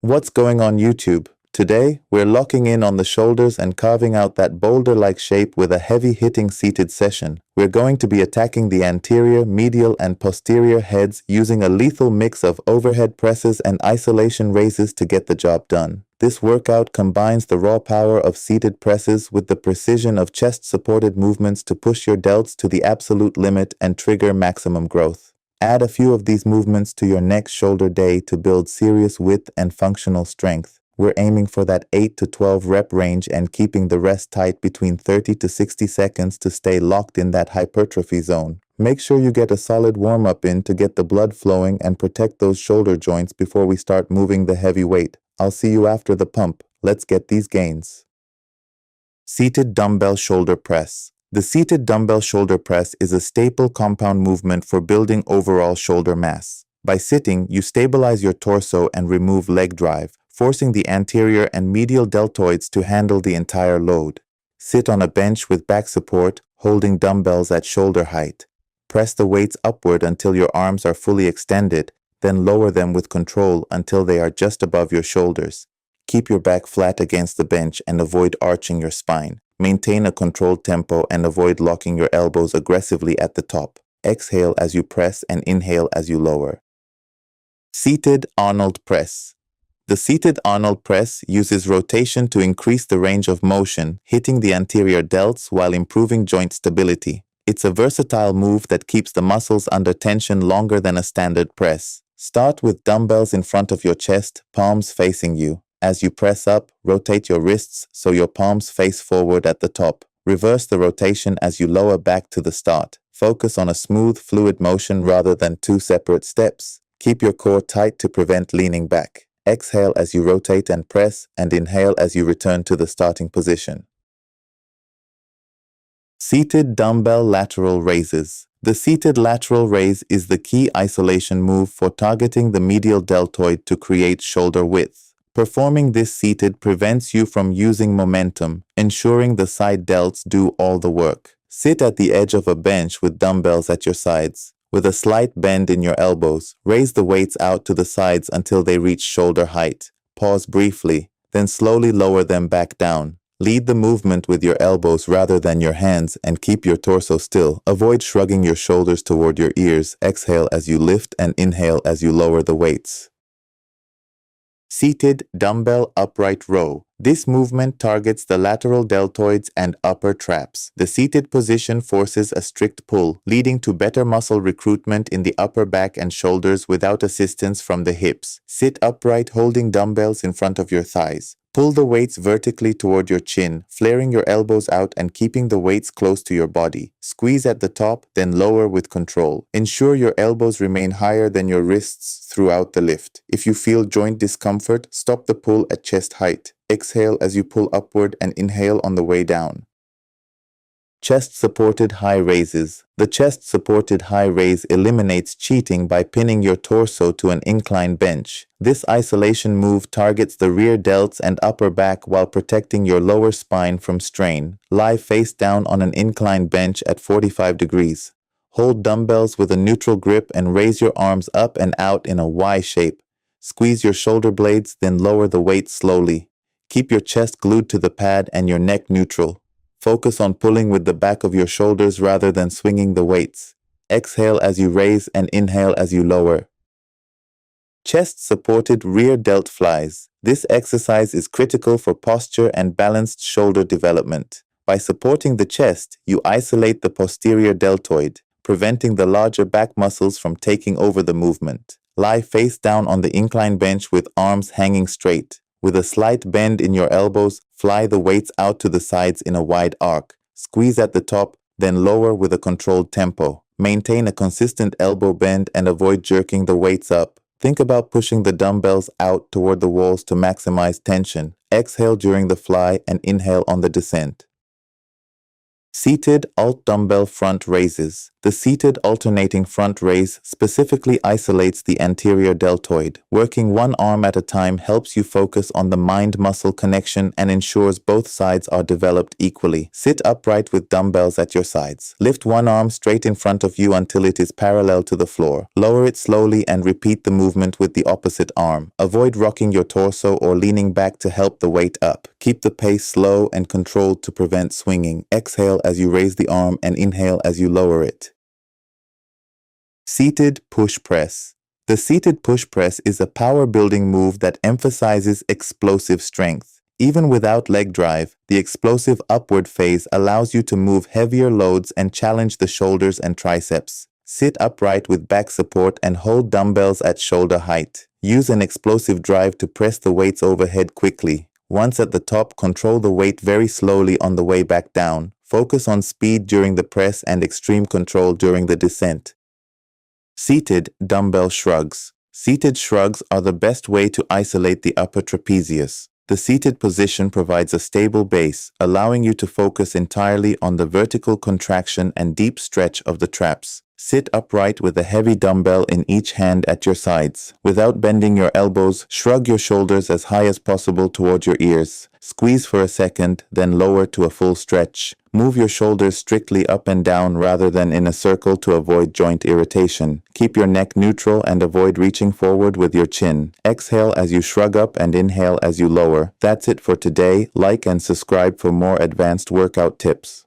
What's going on YouTube? Today, we're locking in on the shoulders and carving out that boulder-like shape with a heavy-hitting seated session. We're going to be attacking the anterior, medial, and posterior heads using a lethal mix of overhead presses and isolation raises to get the job done. This workout combines the raw power of seated presses with the precision of chest-supported movements to push your delts to the absolute limit and trigger maximum growth. Add a few of these movements to your next shoulder day to build serious width and functional strength. We're aiming for that 8 to 12 rep range and keeping the rest tight between 30 to 60 seconds to stay locked in that hypertrophy zone. Make sure you get a solid warm-up in to get the blood flowing and protect those shoulder joints before we start moving the heavy weight. I'll see you after the pump. Let's get these gains. Seated dumbbell shoulder press. The seated dumbbell shoulder press is a staple compound movement for building overall shoulder mass. By sitting, you stabilize your torso and remove leg drive, forcing the anterior and medial deltoids to handle the entire load. Sit on a bench with back support, holding dumbbells at shoulder height. Press the weights upward until your arms are fully extended, then lower them with control until they are just above your shoulders. Keep your back flat against the bench and avoid arching your spine. Maintain a controlled tempo and avoid locking your elbows aggressively at the top. Exhale as you press and inhale as you lower. Seated Arnold press. The seated Arnold press uses rotation to increase the range of motion, hitting the anterior delts while improving joint stability. It's a versatile move that keeps the muscles under tension longer than a standard press. Start with dumbbells in front of your chest, palms facing you. As you press up, rotate your wrists so your palms face forward at the top. Reverse the rotation as you lower back to the start. Focus on a smooth, fluid motion rather than two separate steps. Keep your core tight to prevent leaning back. Exhale as you rotate and press, and inhale as you return to the starting position. Seated dumbbell lateral raises. The seated lateral raise is the key isolation move for targeting the medial deltoid to create shoulder width. Performing this seated prevents you from using momentum, ensuring the side delts do all the work. Sit at the edge of a bench with dumbbells at your sides. With a slight bend in your elbows, raise the weights out to the sides until they reach shoulder height. Pause briefly, then slowly lower them back down. Lead the movement with your elbows rather than your hands and keep your torso still. Avoid shrugging your shoulders toward your ears. Exhale as you lift and inhale as you lower the weights. Seated dumbbell upright row. This movement targets the lateral deltoids and upper traps. The seated position forces a strict pull, leading to better muscle recruitment in the upper back and shoulders without assistance from the hips. Sit upright holding dumbbells in front of your thighs. Pull the weights vertically toward your chin, flaring your elbows out and keeping the weights close to your body. Squeeze at the top, then lower with control. Ensure your elbows remain higher than your wrists throughout the lift. If you feel joint discomfort, stop the pull at chest height. Exhale as you pull upward and inhale on the way down. Chest-supported high raises. The chest-supported high raise eliminates cheating by pinning your torso to an inclined bench. This isolation move targets the rear delts and upper back while protecting your lower spine from strain. Lie face down on an inclined bench at 45 degrees. Hold dumbbells with a neutral grip and raise your arms up and out in a Y shape. Squeeze your shoulder blades, then lower the weight slowly. Keep your chest glued to the pad and your neck neutral. Focus on pulling with the back of your shoulders rather than swinging the weights. Exhale as you raise and inhale as you lower. Chest-supported rear delt flies. This exercise is critical for posture and balanced shoulder development. By supporting the chest, you isolate the posterior deltoid, preventing the larger back muscles from taking over the movement. Lie face down on the incline bench with arms hanging straight. With a slight bend in your elbows, fly the weights out to the sides in a wide arc. Squeeze at the top, then lower with a controlled tempo. Maintain a consistent elbow bend and avoid jerking the weights up. Think about pushing the dumbbells out toward the walls to maximize tension. Exhale during the fly and inhale on the descent. Seated alt dumbbell front raises. The seated alternating front raise specifically isolates the anterior deltoid. Working one arm at a time helps you focus on the mind-muscle connection and ensures both sides are developed equally. Sit upright with dumbbells at your sides. Lift one arm straight in front of you until it is parallel to the floor. Lower it slowly and repeat the movement with the opposite arm. Avoid rocking your torso or leaning back to help the weight up. Keep the pace slow and controlled to prevent swinging. Exhale as you raise the arm and inhale as you lower it. Seated push press. The seated push press is a power-building move that emphasizes explosive strength. Even without leg drive, the explosive upward phase allows you to move heavier loads and challenge the shoulders and triceps. Sit upright with back support and hold dumbbells at shoulder height. Use an explosive drive to press the weights overhead quickly. Once at the top, control the weight very slowly on the way back down. Focus on speed during the press and extreme control during the descent. Seated dumbbell shrugs. Seated shrugs are the best way to isolate the upper trapezius. The seated position provides a stable base, allowing you to focus entirely on the vertical contraction and deep stretch of the traps. Sit upright with a heavy dumbbell in each hand at your sides. Without bending your elbows, shrug your shoulders as high as possible toward your ears. Squeeze for a second, then lower to a full stretch. Move your shoulders strictly up and down rather than in a circle to avoid joint irritation. Keep your neck neutral and avoid reaching forward with your chin. Exhale as you shrug up and inhale as you lower. That's it for today. Like and subscribe for more advanced workout tips.